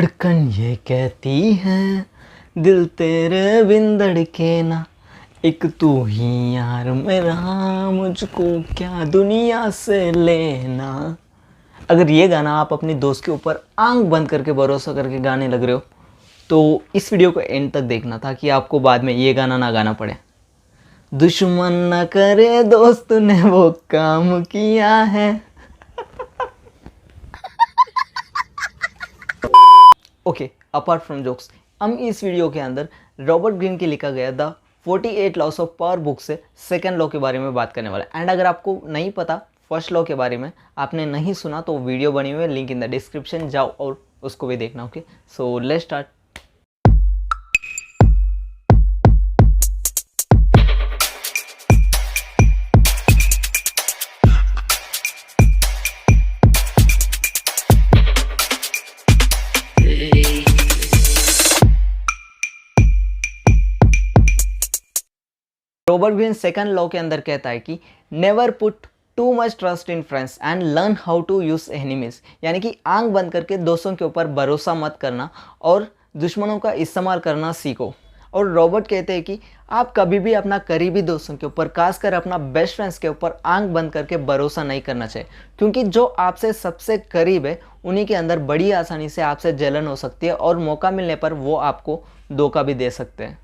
धड़कन ये कहती है दिल तेरे बिन धड़के ना, एक तू ही यार मेरा, मुझको क्या दुनिया से लेना। अगर ये गाना आप अपनी दोस्त के ऊपर आंख बंद करके भरोसा करके गाने लग रहे हो तो इस वीडियो को एंड तक देखना ताकि आपको बाद में ये गाना ना गाना पड़े। दुश्मन न करे दोस्त ने वो काम किया है। ओके, अपार्ट फ्रॉम जोक्स, हम इस वीडियो के अंदर रॉबर्ट ग्रीन की लिखा गया the 48 loss of power book से सेकंड लॉ के बारे में बात करने वाला है। एंड अगर आपको नहीं पता फर्स्ट लॉ के बारे में, आपने नहीं सुना, तो वीडियो बनी हुई है, लिंक इन द डिस्क्रिप्शन, जाओ और उसको भी देखना। Okay, so let's start. Robert Greene second law के अंदर कहता है कि never put too much trust in friends and learn how to use enemies, यानी कि आंख बंद करके दोस्तों के ऊपर भरोसा मत करना और दुश्मनों का इस्तेमाल करना सीखो। और रॉबर्ट कहते हैं कि आप कभी भी अपना करीबी दोस्तों के ऊपर, खासकर अपना बेस्ट फ्रेंड्स के ऊपर आंख बंद करके भरोसा नहीं करना चाहिए, क्योंकि जो आपसे सबसे करीब है उन्हीं के अंदर बड़ी आसानी से आपसे जलन हो सकती है और मौका मिलने पर वो आपको धोखा भी दे सकते हैं।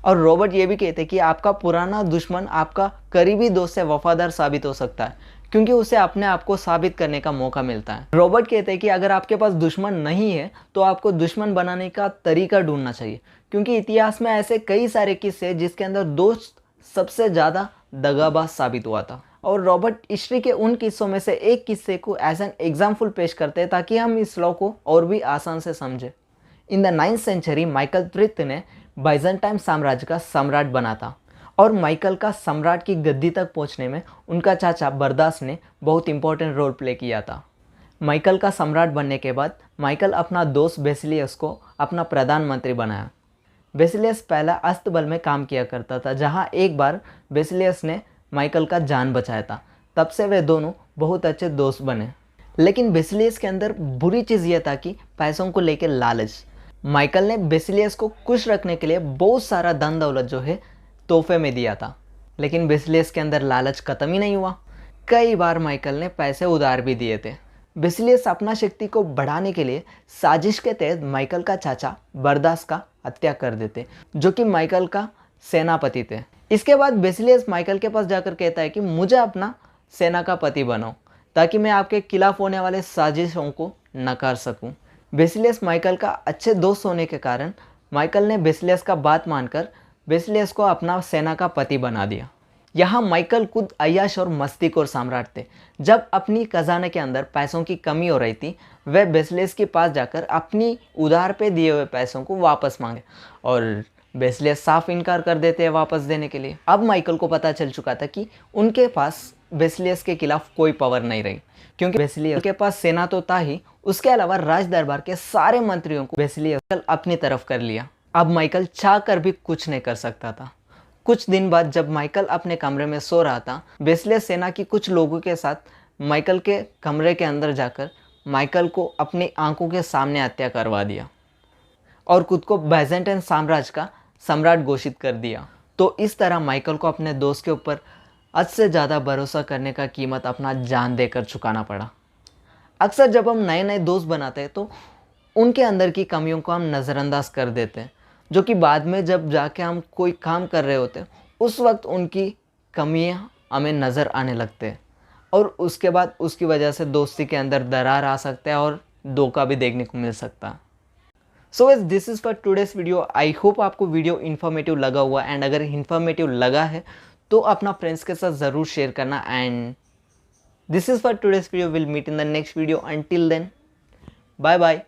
और रॉबर्ट ये भी कहते हैं कि आपका पुराना दुश्मन आपका करीबी दोस्त से वफादार साबित हो सकता है, क्योंकि उसे अपने आप को साबित करने का मौका मिलता है। रॉबर्ट कहते हैं कि अगर आपके पास दुश्मन नहीं है तो आपको दुश्मन बनाने का तरीका ढूंढना चाहिए, क्योंकि इतिहास में ऐसे कई सारे किस्से हैं जिसके अंदर दोस्त सबसे ज़्यादा दगाबाज साबित हुआ था। और रॉबर्ट हिस्ट्री के उन किस्सों में से एक किस्से को एज एन एग्जाम्पल पेश करते हैं ताकि हम इस लॉ को और भी आसान से समझें। In the 9th century Michael तृतीय ने बाइजेंटाइन साम्राज्य का सम्राट बना था, और माइकल का सम्राट की गद्दी तक पहुंचने में उनका चाचा बरदास ने बहुत इंपॉर्टेंट रोल प्ले किया था। माइकल का सम्राट बनने के बाद माइकल अपना दोस्त बेसिलियस को अपना प्रधानमंत्री बनाया। बेसिलियस पहला अस्तबल में काम किया करता था, जहां एक बार बेसिलियस ने माइकल का जान बचाया था। तब से वे दोनों बहुत अच्छे दोस्त बने। लेकिन बेसिलियस के अंदर बुरी चीज़ यह था कि पैसों को लेकर लालच। माइकल ने बेसिलियस को खुश रखने के लिए बहुत सारा धन दौलत जो है तोहफे में दिया था, लेकिन बेसिलियस के अंदर लालच खत्म ही नहीं हुआ। कई बार माइकल ने पैसे उधार भी दिए थे। बेसिलियस अपना शक्ति को बढ़ाने के लिए साजिश के तहत माइकल का चाचा बरदास का हत्या कर देते, जो कि माइकल का सेनापति थे। इसके बाद बेसिलियस माइकल के पास जाकर कहता है कि मुझे अपना सेना का पति बनाओ ताकि मैं आपके खिलाफ होने वाले साजिशों को नकार सकूं। बेसिलियस माइकल का अच्छे दोस्त होने के कारण माइकल ने बेसिलियस का बात मानकर बेसिलियस को अपना सेना का पति बना दिया। यहाँ माइकल खुद अय्याश और मस्तीखोर सम्राट थे। जब अपनी खजाने के अंदर पैसों की कमी हो रही थी, वह बेसिलियस के पास जाकर अपनी उधार पे दिए हुए पैसों को वापस मांगे, और बेसिलियस साफ इनकार कर देते हैं वापस देने के लिए। अब माइकल को पता चल चुका था कि उनके पास बेसिलियस के खिलाफ कोई पावर नहीं रही, क्योंकि बेसिलियस के पास सेना तो था ही, उसके अलावा राज दरबार के सारे मंत्रियों को बेसिलियस अपनी तरफ कर लिया। अब माइकल चाह कर भी कुछ नहीं कर सकता था। कुछ दिन बाद जब माइकल अपने कमरे में सो रहा था, बेसिलियस सेना की कुछ लोगों के साथ माइकल के कमरे के अंदर जाकर माइकल को अपनी आंखों के सामने हत्या करवा दिया और खुद को बाइजेंटाइन साम्राज्य का सम्राट घोषित कर दिया। तो इस तरह माइकल को अपने दोस्त के ऊपर हद से ज़्यादा भरोसा करने का कीमत अपना जान देकर चुकाना पड़ा। अक्सर जब हम नए नए दोस्त बनाते हैं तो उनके अंदर की कमियों को हम नज़रअंदाज कर देते हैं, जो कि बाद में जब जाके हम कोई काम कर रहे होते हैं उस वक्त उनकी कमियां हमें नज़र आने लगते हैं, और उसके बाद उसकी वजह से दोस्ती के अंदर दरार आ सकता है और धोखा भी देखने को मिल सकता है। So as this is for today's video. I hope आपको वीडियो इन्फॉर्मेटिव लगा हुआ, एंड अगर इन्फॉर्मेटिव लगा है तो अपना फ्रेंड्स के साथ ज़रूर शेयर करना। And this is for today's video. Will meet in the next video. Until then, bye bye.